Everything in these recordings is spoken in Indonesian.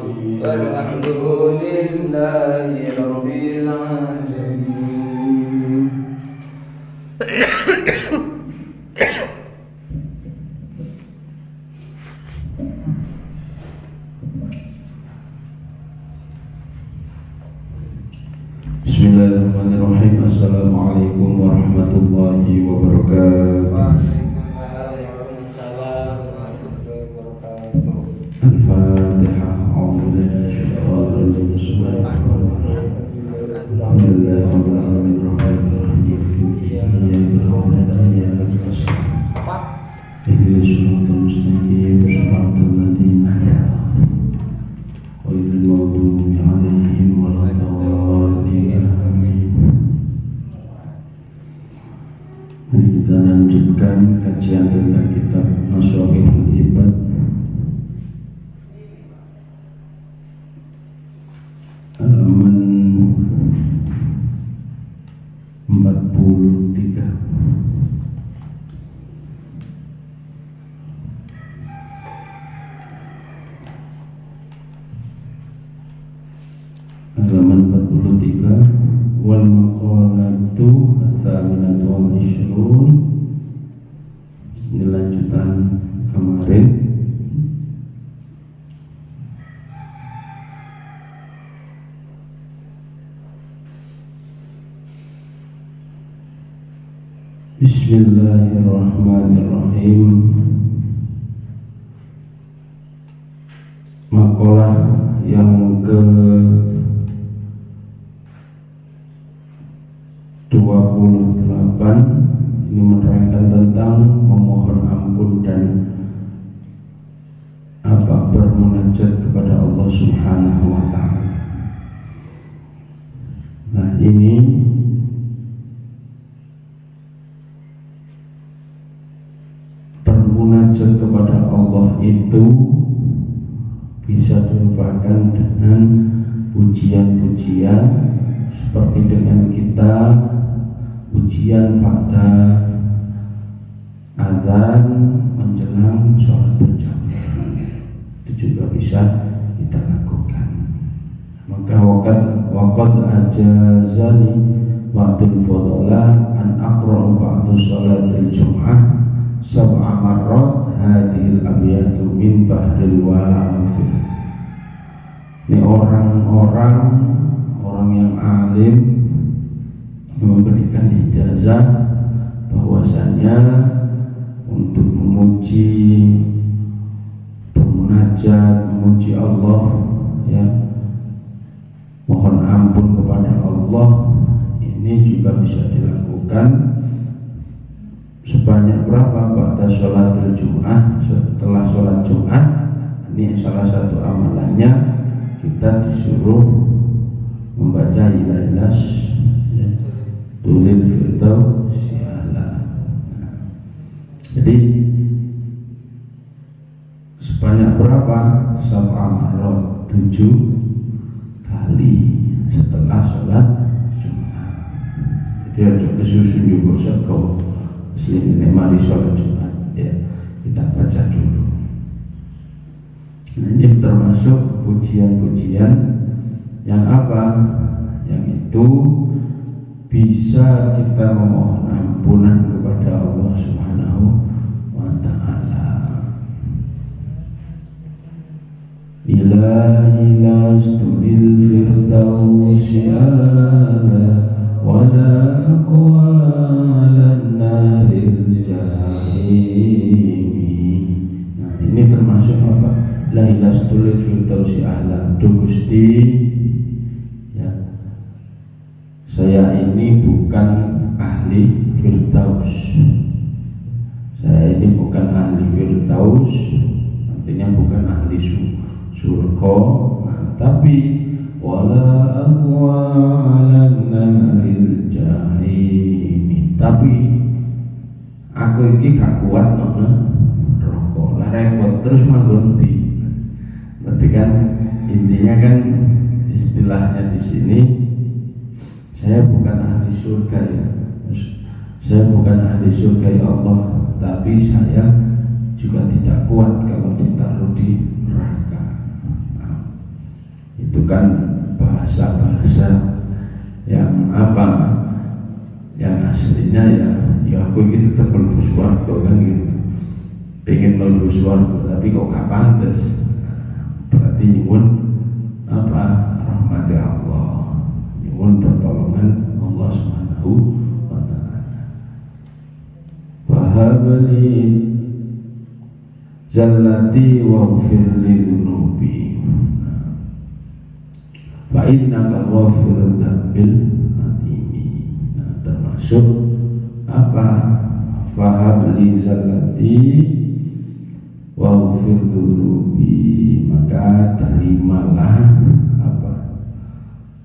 walhamdulillahi rabbil alamin. Bismillahirrahmanirrahim. Assalamualaikum warahmatullahi wabarakatuh. Waalaikumsalam warahmatullahi wabarakatuh. Al-Fatihah. A'udzu billahi minasyaitonir rajim. Bismillahirrahmanirrahim. Alhamdulillahi rabbil alamin. Rahmanir rahim. Iyyaka na'budu wa iyyaka nasta'in. Ihdinas siratal mustaqim. Siratal ladzina an'amta 'alaihim ghairil maghdubi 'alaihim waladdallin. Amin. Mari kita lanjutkan kajian tentang kitab Mashabihul Ibad. Halaman 43. Halaman 43. Wal maqalatu ats-tsaminatu wal 'ishrun. Ini lanjutan kemarin. Bismillahirrahmanirrahim. Makalah yang ke 28 ini menerangkan tentang memohon ampun dan bermunajat kepada Allah Subhanahu wa ta'ala. Nah, ini bermunajat kepada Allah itu bisa dilupakan dengan pujian-pujian seperti dengan kita ujian pada azan menjelang sholat berjamaah, itu juga bisa kita lakukan. Maka waqad ajazani waqtul fadala an aqra'u ba'da sholatil jum'ah sab'a marrat hadhil abyatu min bahril wafir. Ini orang yang alim memberikan ijazah bahwasanya untuk memuji, bermunajat, memuji Allah, ya, mohon ampun kepada Allah, ini juga bisa dilakukan sebanyak berapa? Pada sholatul Jum'ah, setelah sholat Jum'at. Ini salah satu amalannya, kita disuruh membaca Ilailas Tulil Firdausi A'la. Jadi sebanyak berapa? Sab'a marrat, 7 kali setelah sholat Jumat. Jadi ada kesusun juga sekau muslim ini mari sholat Jumat, ya, kita baca dulu. Nah, ini termasuk pujian-pujian yang apa? Yang itu bisa kita memohon ampunan kepada Allah Subhanahu wa ta'ala. Ilahi lastu bil firdausi a'la wa la aqwa 'alan naril jahimi. Nah, ini termasuk apa? La ilastu bil firdausi a'la. Duh Gusti, saya ini bukan ahli Firdaus. Saya ini bukan ahli Firdaus, artinya bukan ahli surga. Nah, tapi wala aqwa 'alan naril jahim. Tapi aku ini gak kuat nona rokok. Lah repot terus manggon ndi. Berarti kan intinya kan istilahnya di sini, saya bukan ahli surga, ya. Saya bukan ahli surga, ya Allah, tapi saya juga tidak kuat kalau ditaruh di neraka. Nah, kan bahasa-bahasa yang apa, yang aslinya ya aku ini tetap mlebu swarga kan gitu, pengen mlebu swarga tapi kok gak pantes. Berarti nyuwun apa, rahmati Allah, nyuwun pertolongan Allah Subhanahu wa ta'ala. Wahabli zallati waghfir li dhunubi fa innaka ghafirud dzambil atimi. Nah, termasuk apa, fahabli zallati waghfir dhunubi, maka terimalah apa,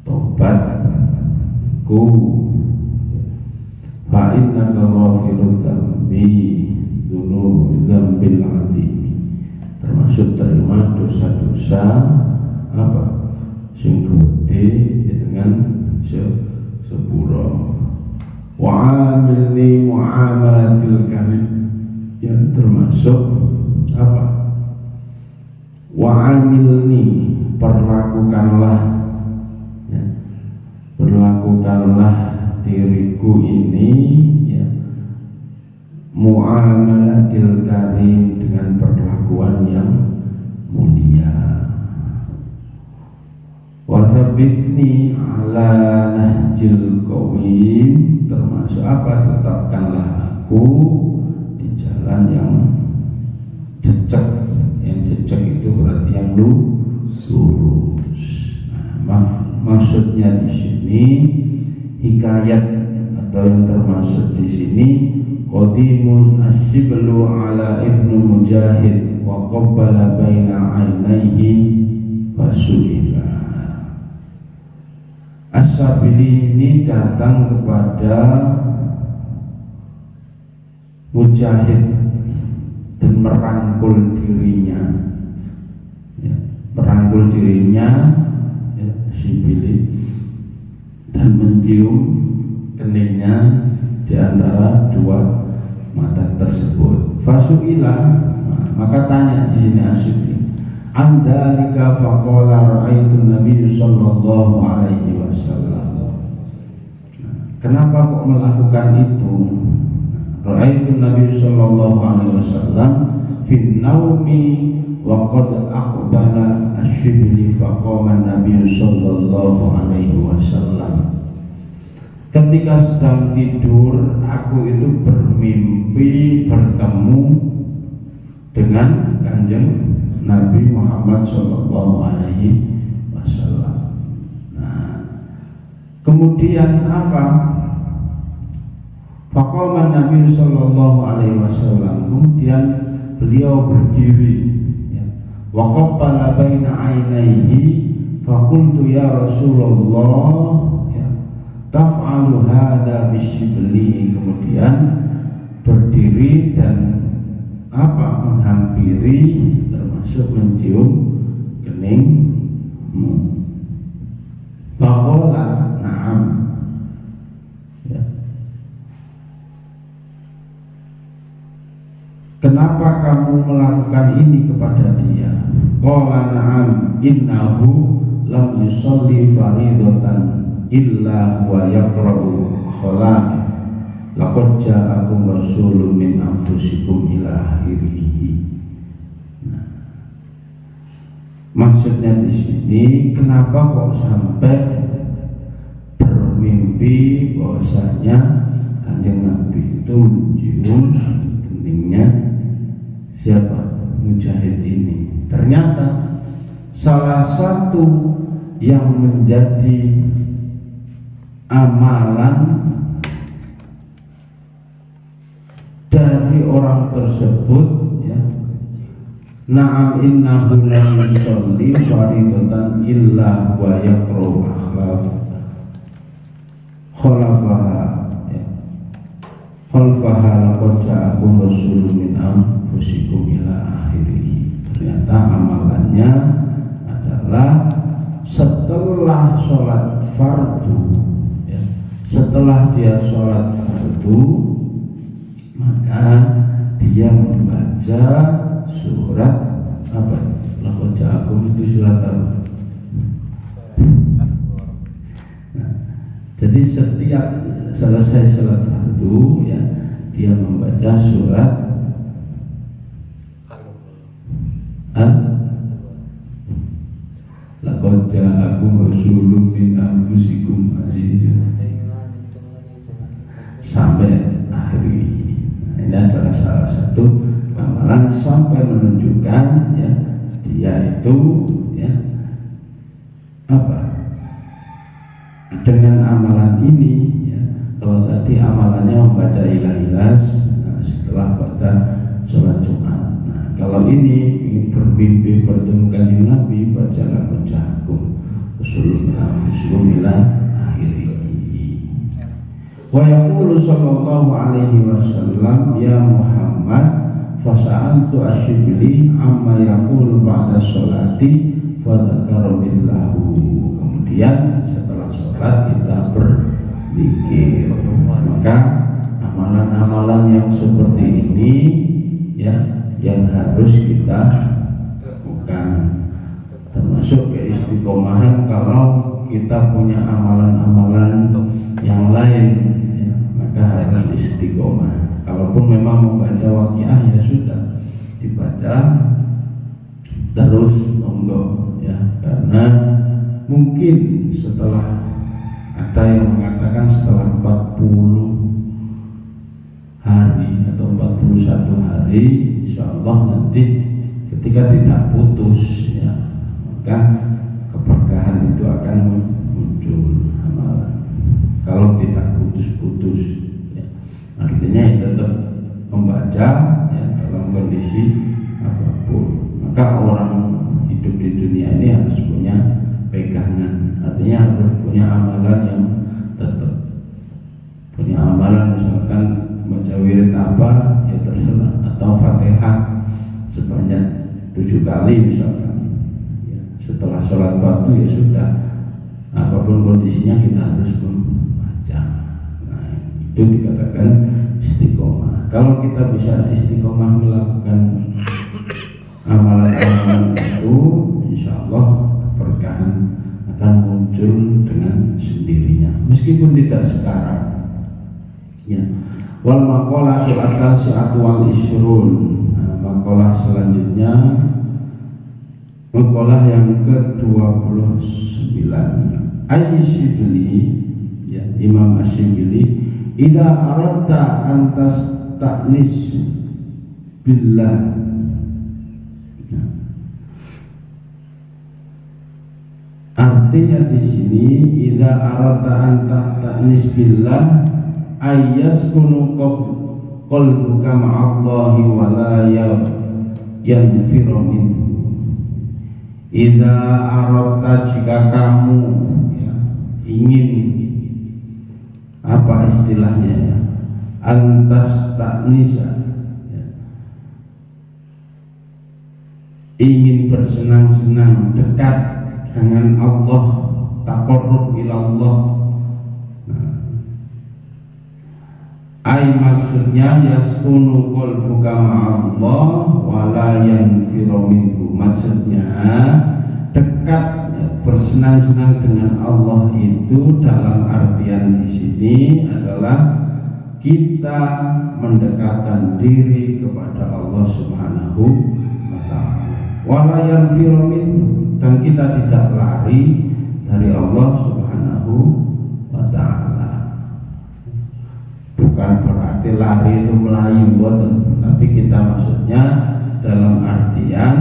tobatku. Fa innaka ghafirud dzambil atimi, termasuk terima dosa-dosa apa sing gede dengan sepuro. Wa amilni muamalatil karim, yang termasuk apa, wa amilni, perlakukanlah ya, perlakukanlah diriku ini ya, muamalatil karim, dengan perlakuan yang mulia. Wasabitni ala nahjil qawim, termasuk apa, tetapkanlah aku di jalan yang jejak. Yang jejak itu berarti yang lurus. Nah, maksudnya di sini hikayat atau yang termasuk di sini qadimun asyiblu ala ibnu Mujahid wa qabbala baina ainaihi fasuila. As-Sabili ini datang kepada Mujahid dan merangkul dirinya ya, merangkul dirinya ya, Sibili, dan mencium keningnya di antara dua mata tersebut. Fasuila, maka tanya di sini As-Sibili, andalika faqala ra'aitu Nabi sallallahu alaihi wasallam. Kenapa kok melakukan itu? Ra'aitu Nabi sallallahu alaihi wasallam fin naumi wa qad aqbala asy-Shibli faqama Nabi sallallahu alaihi wasallam. Ketika sedang tidur, aku itu bermimpi bertemu dengan Kanjeng Nabi Muhammad sallallahu alaihi wasallam. Nah, kemudian apa? Faqama Nabi sallallahu alaihi wasallam, kemudian beliau berdiri ya. Wa qabbala baina ainaihi faqultu ya Rasulullah ya, taf'alu hadza bisyibli, kemudian berdiri dan apa, menghampiri, termasuk mencium keningmu. Faqala na'am ya. Kenapa kamu melakukan ini kepada dia? Qala na'am innahu lam yusalli faridatan illa wa yaqra'u khala'if laqad ja'akum rasulun min anfusikum ila akhirih. Nah, maksudnya di sini kenapa kok sampai bermimpi bahwasanya Kanjeng Nabi itu mencium keningnya siapa? Mujahid ini. Ternyata salah satu yang menjadi amalan dari orang tersebut ya, na'am innahu la yusalli faridatan illa wa yaqra'u khalafaha ya, khalfaha laqad ja'akum rasulun min anfusikum ila akhirih. Ternyata amalannya adalah setelah sholat fardu ya, setelah dia sholat fardu, maka dia membaca surat apa? Laqad ja'akum, itu surat apa? Jadi setiap selesai salat fardu ya dia membaca surat Laqad ja'akum rasulun min anfusikum azizun sampai akhir ini. Nah, ini adalah salah satu amalan sampai menunjukkan ya dia itu ya apa dengan amalan ini ya, kalau tadi amalannya membaca ilah-ilas setelah pada sholat Jumat. Nah, kalau ini ingin bermimpi bertemu kanjeng Nabi, bacalah Qur'ankum Rasulullah ila akhirih. Wa yaqulu sallallahu alaihi wasallam ya Muhammad fasa'altu asyibli amma yaqulu ba'da sholati fadzakara mithlahu. Kemudian setelah sholat kita berzikir. Maka amalan-amalan yang seperti ini ya yang harus kita lakukan, termasuk keistiqomahan. Kalau kita punya amalan-amalan yang lain ya, maka harus istiqomah. Kalaupun memang membaca waqiah ya sudah dibaca terus monggo ya, karena mungkin setelah ada yang mengatakan setelah 40 hari atau 41 hari insyaallah nanti ketika tidak putus ya maka keberkahan itu akan muncul amalan. Kalau tidak putus-putus ya, artinya ya tetap membaca ya dalam kondisi apapun. Maka orang hidup di dunia ini harus punya pegangan, artinya harus punya amalan yang tetap. Punya amalan misalkan baca wirid apa ya terserah, atau Fatihah sebanyak 7 kali misalkan ya, setelah sholat waktu ya sudah, apapun kondisinya kita harus membaca. Nah itu dikatakan istiqomah. Kalau kita bisa istiqomah melakukan amalan-amalan itu, insya Allah keberkahan akan muncul dengan sendirinya, meskipun tidak sekarang ya. Wal maqalah al-tasi'atu wal isrun. Nah, maqalah selanjutnya maqalah yang ke-29. Asyibli ya, Imam Asyibli, idza aradta an tasta'nis billah. Nah, artinya di sini idza aradta an tasta'nis billah ayyaskunu qalbuka ma'allahi wa la yanfiru minhu. Idza aradta, jika kamu ya, ingin apa istilahnya ya, antas taknisa ya, ingin bersenang-senang dekat dengan Allah, taqarrub ila Allah. Ai maksudnya yaskunu qalbuka ma'allah wa la yanfiru minhu. Maksudnya dekat bersenang-senang dengan Allah itu dalam artian di sini adalah kita mendekatkan diri kepada Allah Subhanahu wa taala. Wa la yanfiru minhu, dan kita tidak lari dari Allah Subhanahu wa taala. Bukan berarti lari itu melayu, boten, tapi kita maksudnya dalam artian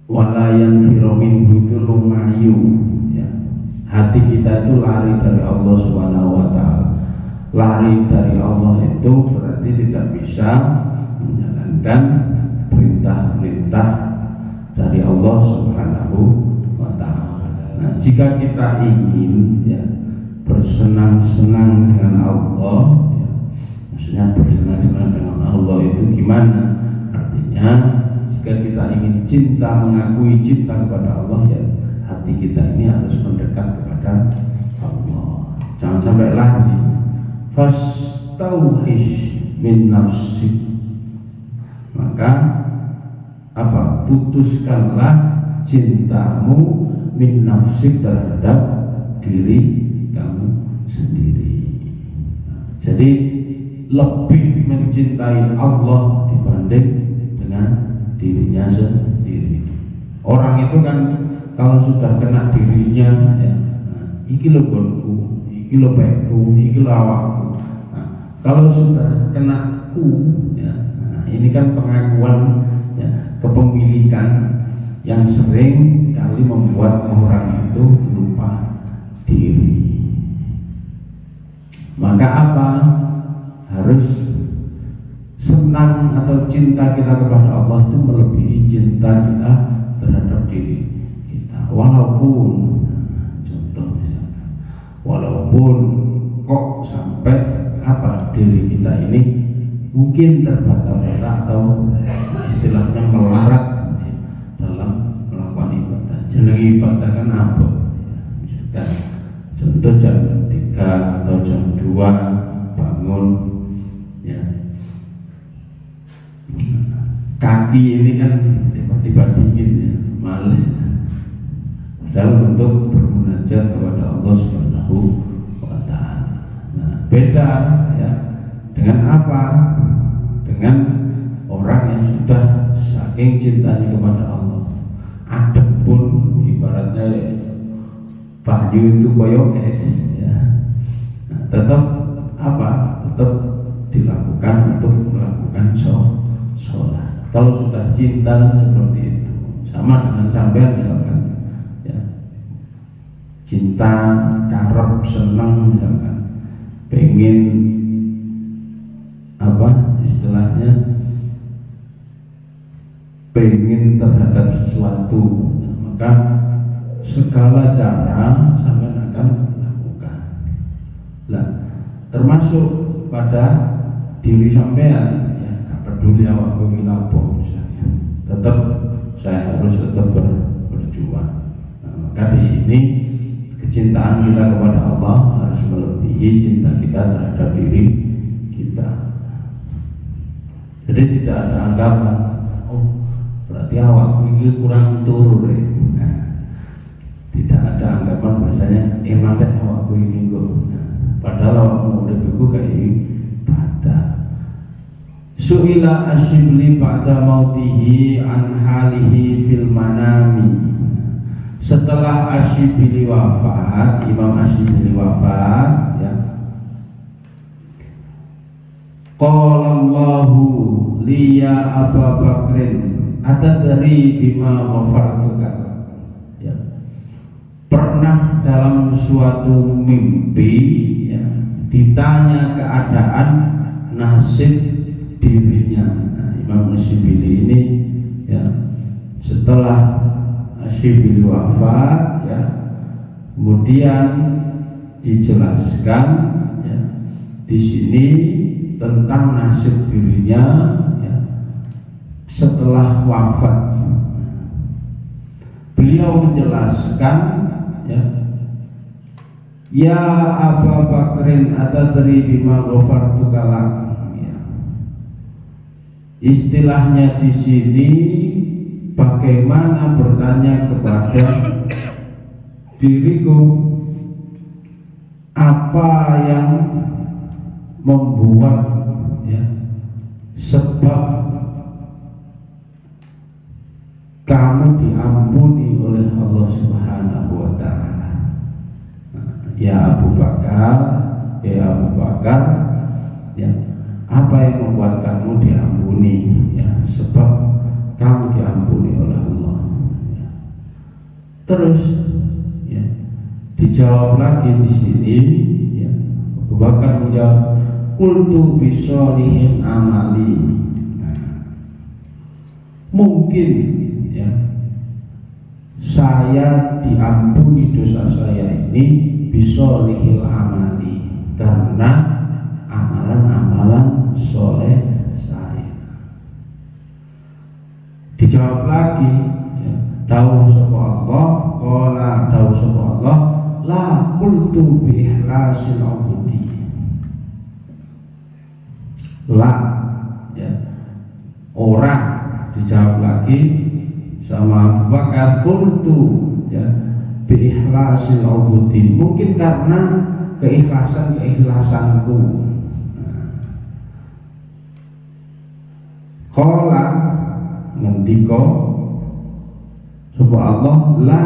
walayan firomin itu lumayu ya. Hati kita itu lari dari Allah Subhanahu wa taala. Lari dari Allah itu berarti tidak bisa menjalankan perintah-perintah dari Allah Subhanahu wa taala. Nah, jika kita ingin ya bersenang-senang dengan Allah ya, maksudnya bersenang-senang dengan Allah itu gimana? Artinya jika kita ingin cinta, mengakui cinta kepada Allah ya, hati kita ini harus mendekat kepada Allah, jangan sampai lari. Fastauhish min nafsik, maka apa? Putuskanlah cintamu min nafsik terhadap diri kamu sendiri. Jadi lebih mencintai Allah dibanding dengan dirinya sendiri. Orang itu kan kalau sudah kena dirinya, ya, iki lo gonku, iki lo baikku, iki lo awakku. Kalau sudah kena ku, ya, ini kan pengakuan, ya, kepemilikan yang sering kali membuat orang itu lupa diri. Maka apa? Harus senang atau cinta kita kepada Allah itu melebihi cinta kita terhadap diri kita. Walaupun, contoh misalkan, walaupun kok sampai apa diri kita ini mungkin terbata-bata atau istilahnya melarat dalam melakukan ibadah. Jeneng ibadah kan apa? Misalkan contoh jam 3 atau jam 2 bangun, ya, kaki ini kan tiba-tiba dingin, ya, males. Padahal untuk bermunajat kepada Allah Subhanahu wa Ta'ala. Nah, beda, ya, dengan apa? Dengan orang yang sudah saking cintanya kepada Allah, adem pun ibaratnya banyu itu koyo es, ya. Nah, tetap apa? Tetap dilakukan untuk melakukan sholat. Kalau sudah cinta seperti itu, sama dengan sampean misalkan, ya, cinta, karep, senang misalkan, pengen apa istilahnya, pengen terhadap sesuatu, ya, maka segala cara sampean akan lakukan. Nah, termasuk pada diri sampean, ya, gak peduli awak kuwi lapo misalnya, tetap saya harus tetap berjuang. Nah, maka di sini kecintaan kita kepada Allah harus melebihi cinta kita terhadap diri kita. Jadi tidak ada anggapan, oh berarti awakku ini kurang turun, ya. Nah, tidak ada anggapan bahasanya emang deh awakku ini kok. Nah, padahal awakmu udah begitu kayak ibadah. Su'ila Asyibli ba'da mautihi an halihi fil manami. Setelah Asyibli wafat, Imam Asyibli wafat, ya, qala Allahu liya Abu Bakrin atadri bima ghafartuka, ya. Pernah dalam suatu mimpi, ya, ditanya keadaan nasib dirinya. Nah, Imam Asyibli ini, ya, setelah Asyibli wafat, ya, kemudian dijelaskan, ya, di sini tentang nasib dirinya, ya, setelah wafat. Beliau menjelaskan, ya Abu Bakrin atadri bima ghafartuka lak. Istilahnya di sini bagaimana bertanya kepada diriku, apa yang membuat, ya, sebab kamu diampuni oleh Allah Subhanahu wa Ta'ala. Ya Abu Bakar, ya, apa yang membuat kamu diampuni, ya, sebab kamu diampuni oleh Allah, ya. Terus, ya, dijawab lagi di sini, ya, Abu Bakar menjawab, qultu bisolihin amali. Nah, mungkin, ya, saya diampuni dosa saya ini bisolihil amali, karena amalan-amalan soleh saya. Dijawab lagi, ya, dawuh sapa Allah, qala dawuh sapa Allah, la qultu bi ikhlasil ubudi. La, ya, orang. Dijawab lagi sama Abu Bakar, qultu, ya, biikhlasil ubudi, mungkin karena keikhlasanku. Qala ngendika sapa Allah, la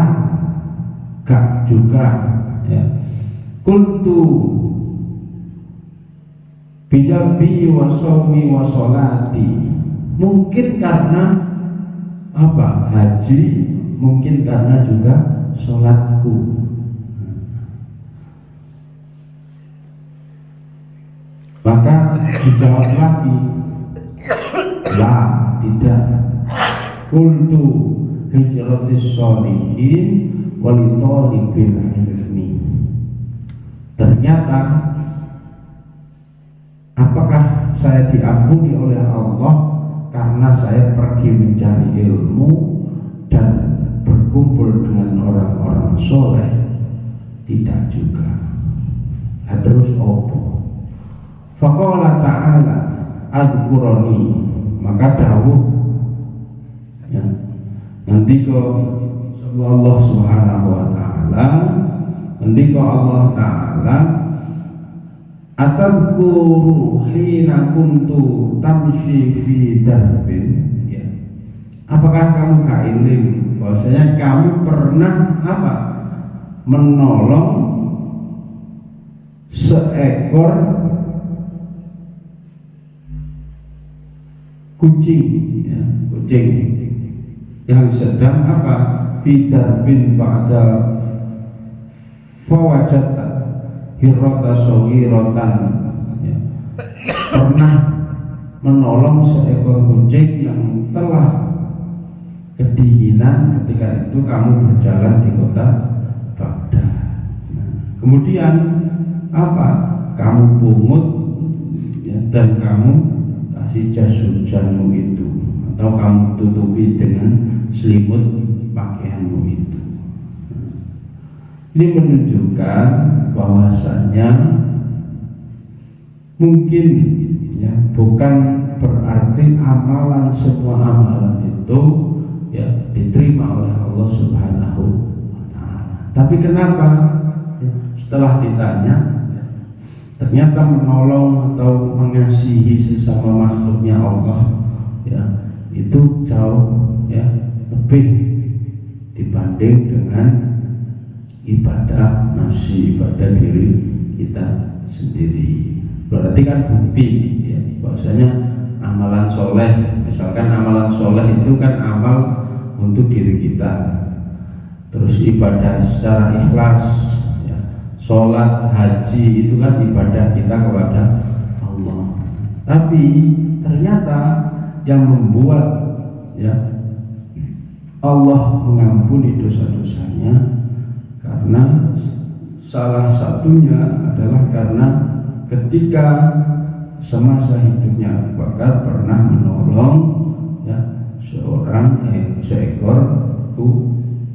gak juga ya. Kuntu bijabi wa shaumi wa sholati, mungkin karena apa? Haji, mungkin karena juga sholatku. Maka dijawab lagi, la, tidak. Kuntu hijratis sholihin walitolibil ilmi. Ternyata apakah saya diampuni oleh Allah karena saya pergi mencari ilmu dan berkumpul dengan orang-orang soleh? Tidak juga. Nah, terus opo? Faqala ta'ala adkuroni, maka dawuh ya, nanti ko Allah subhanahu wa ta'ala, nanti ko Allah ta'ala, atadkuru hina kuntu tamshi fi darbin ya. Apakah kamu gak ilim bahwasanya kamu pernah apa? Menolong seekor kucing ya, kucing yang sedang apa? Bidarbin ba'da fawajata hirrata soghiratan ya. Pernah menolong seekor kucing yang telah kedinginan ketika itu kamu berjalan di kota Baghdad. Nah, kemudian apa? Kamu pungut ya, dan kamu kasih jas hujanmu itu, atau kamu tutupi dengan selimut pakaianmu itu. Ini menunjukkan bahwasanya mungkin ya, bukan berarti amalan, semua amalan itu ya diterima oleh Allah Subhanahu wa ta'ala. Tapi kenapa ya, setelah ditanya ternyata menolong atau mengasihi sesama makhluknya Allah ya itu jauh ya lebih dibanding dengan ibadah nafsi, ibadah diri kita sendiri. Berarti kan bukti ya, bahwasanya amalan soleh, misalkan amalan soleh itu kan amal untuk diri kita, terus ibadah secara ikhlas ya, sholat, haji itu kan ibadah kita kepada Allah. Tapi ternyata yang membuat ya Allah mengampuni dosa-dosanya karena salah satunya adalah karena ketika semasa hidupnya Abu Bakar pernah menolong ya seekor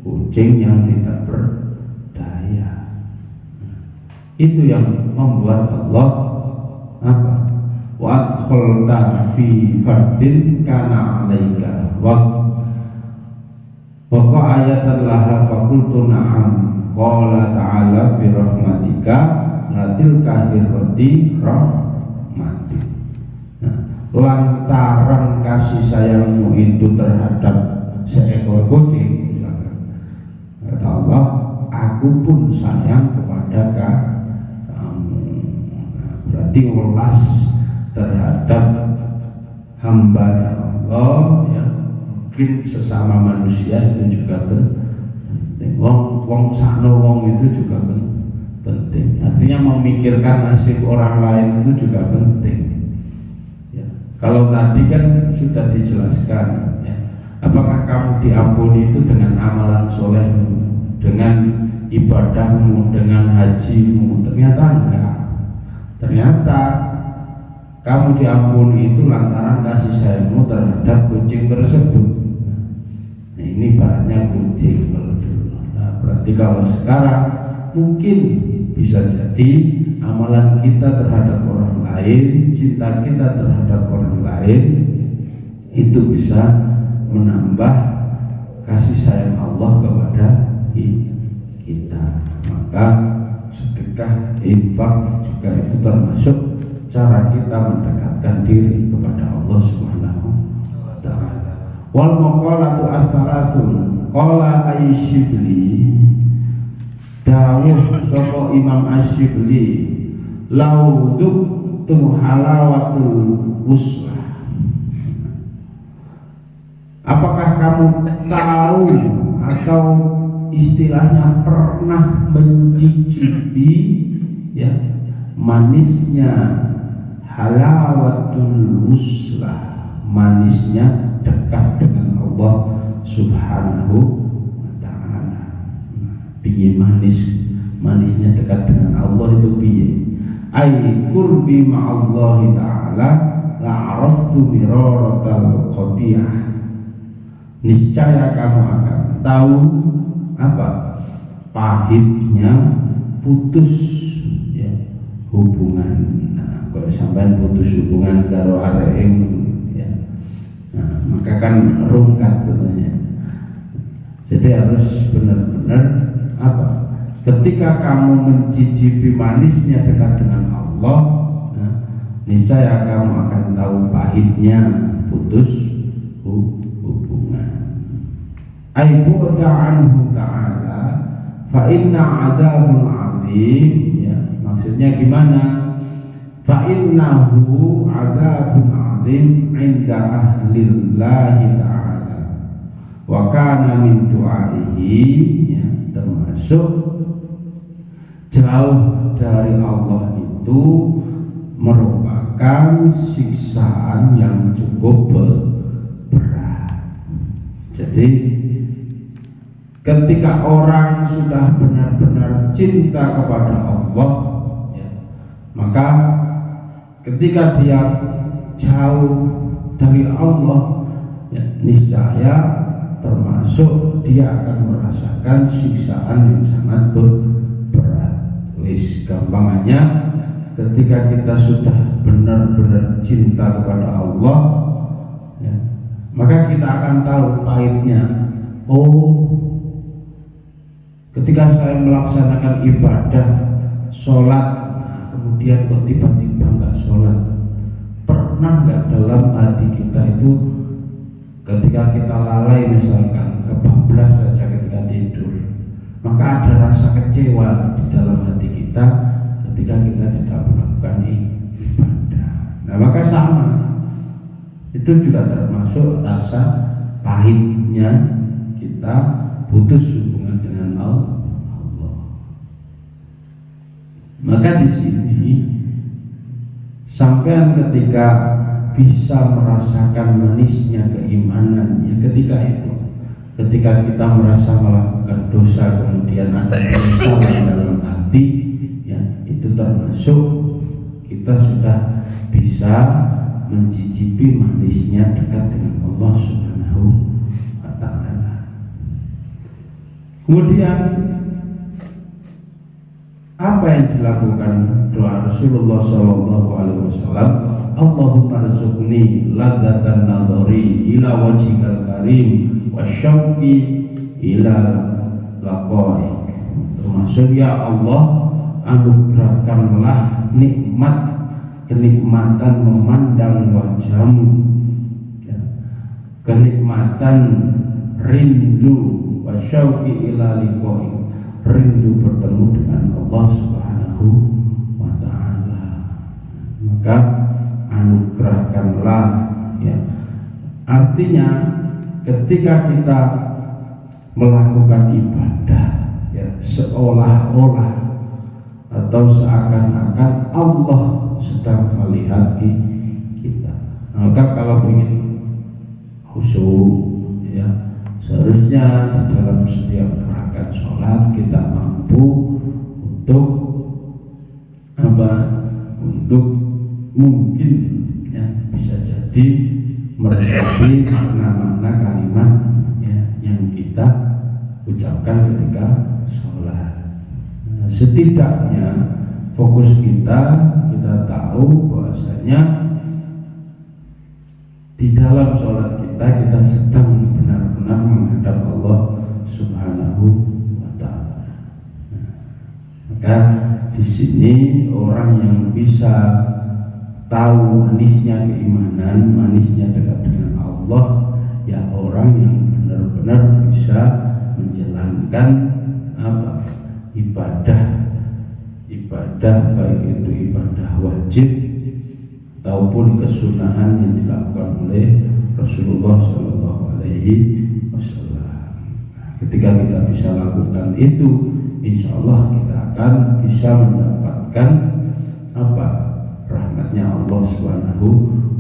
kucing yang tidak berdaya. Itu yang membuat Allah apa? Wa adkhalta fi fardin kana 'alaika wa ayatan laha faqultu na'am qala ta'ala bi rahmatika latil kahirati rahmati. Nah, lantaran kasih sayangmu itu terhadap seekor kucing, kata Allah, aku pun sayang kepada kamu. Nah, berarti welas terhadap hamba Allah ya, mungkin sesama manusia itu juga penting. Wong sakno wong itu juga penting. Artinya memikirkan nasib orang lain itu juga penting. Ya. Kalau tadi kan sudah dijelaskan, ya, apakah kamu diampuni itu dengan amalan soleh, dengan ibadahmu, dengan hajimu? Ternyata enggak. Ternyata kamu diampuni itu lantaran kasih sayangmu terhadap kucing tersebut. Nah, ini ibaratnya kucing kalau dulu. Nah, berarti kalau sekarang mungkin bisa jadi amalan kita terhadap orang lain, cinta kita terhadap orang lain itu bisa menambah kasih sayang Allah kepada maka sedekah, infak juga itu termasuk cara kita mendekatkan diri kepada Allah Subhanahu wa ta'ala. Wal maqalatu as-salasun qala Asyibli, dawuh sapa Imam Asyibli, lau dzuktu halawatul uslah, apakah kamu tahu atau istilahnya pernah mencicipi ya manisnya halawatul uslah, manisnya dekat dengan Allah Subhanahu wa ta'ala. Piye manisnya dekat dengan Allah itu piye? Ai qurbi ma'allahi ta'ala la'araftu miraratal qadiyah, niscaya kamu akan tahu apa pahitnya putus ya hubungan. Nah, kalau sampai putus hubungan karo arek ya, nah, maka kan rungkat katanya. Jadi harus benar-benar apa? Ketika kamu mencicipi manisnya dekat dengan Allah, nah, niscaya kamu akan tahu pahitnya putus hubungan. Aibu'da anhu ta'ala fa inna 'adzabul 'adzim, ya maksudnya gimana? Fa innahu 'adzabun 'adzim 'inda ahlillahi ta'ala wa kana min du'aihi, ya termasuk jauh dari Allah itu merupakan siksaan yang cukup berat. Jadi ketika orang sudah benar-benar cinta kepada Allah ya, maka ketika dia jauh dari Allah ya, niscaya termasuk dia akan merasakan siksaan yang sangat berat. Wis gampangannya, ketika kita sudah benar-benar cinta kepada Allah ya, maka kita akan tahu pahitnya. Oh, ketika saya melaksanakan ibadah sholat, nah, kemudian kok tiba-tiba nggak sholat, pernah nggak dalam hati kita itu ketika kita lalai misalkan kebablas saja ketika tidur, maka ada rasa kecewa di dalam hati kita ketika kita tidak melakukan ibadah. Nah maka sama, itu juga termasuk rasa pahitnya kita putus hubungan dengan Allah. Maka di sini sampean ketika bisa merasakan manisnya keimanan ya ketika itu, ketika kita merasa melakukan dosa kemudian ada penyesalan dalam hati ya, itu termasuk kita sudah bisa mencicipi manisnya dekat dengan Allah Subhanahu wa ta'ala. Kemudian apa yang dilakukan doa Rasulullah SAW? Allahumma rzuqni ladzatan nadhari ila wajhikal karim wasyauqi ila laqaik. Termasuk ya Allah, anugerahkanlah nikmat kenikmatan memandang wajahmu ya, kenikmatan rindu wasyauqi ila liqaik, rindu bertemu dengan Allah Subhanahu wa ta'ala. Maka anugerahkanlah ya. Artinya ketika kita melakukan ibadah ya, seolah-olah atau seakan-akan Allah sedang melihat kita. Maka kalau ingin khusyuk ya, seharusnya di dalam setiap gerakan sholat kita mampu untuk apa? Untuk mungkin ya bisa jadi meresapi makna-makna kalimat ya, yang kita ucapkan ketika sholat. Nah, setidaknya fokus kita tahu bahwasanya di dalam sholat kita sedang benar-benar menghadap Allah Subhanahu wa ta'ala. Maka di sini orang yang bisa tahu manisnya keimanan, manisnya dekat dengan Allah, ya orang yang benar-benar bisa menjalankan ibadah baik itu ibadah wajib ataupun kesunahan yang dilakukan oleh Rasulullah Shallallahu Alaihi Wasallam. Ketika kita bisa lakukan itu, insya Allah kita akan bisa mendapatkan rahmatnya Allah Subhanahu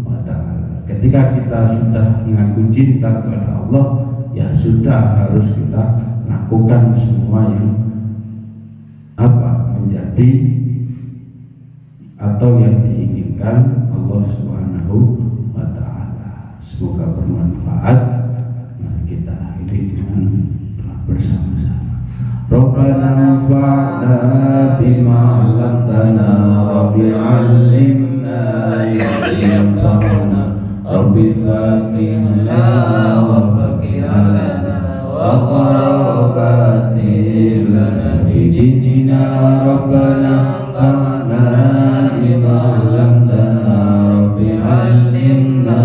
wa Ta'ala. Ketika kita sudah mengaku cinta kepada Allah, ya sudah harus kita lakukan semua yang menjadi atau yang diinginkan Allah Subhanahu wa Ta'ala. Semoga bermanfaat. Mari kita akhiri dengan doa bersama-sama. Rabbana anfa'na bima 'allamtana, Rabbi 'allimna ma yanfa'una, Rabbi faqihna wa faqih 'alana wa qarabatin lana fi dinina. Rabbana anfa'na bima 'allamtana, Rabbi 'allimna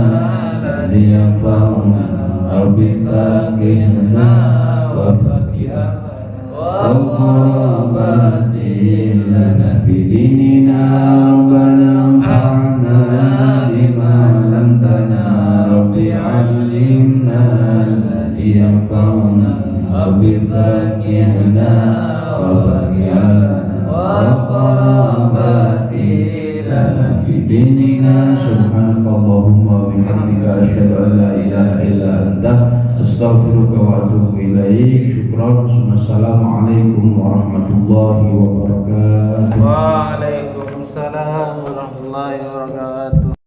ma yanfa'una, Rabbi faqihna wa faqih 'alana وقراباتي لنا في ديننا. ربنا انفعنا بما علمتنا، رب علمنا الذي ينفعنا، رب فقهنا وفقه لنا وقراباتي لنا في ديننا. سبحانك اللهم وبحمدك أشهد أن لا إله إلا أنت astaghfiruka wa atubu ilaik. Syukran. Assalamualaikum warahmatullahi wabarakatuh. Waalaikumsalam warahmatullahi wabarakatuh.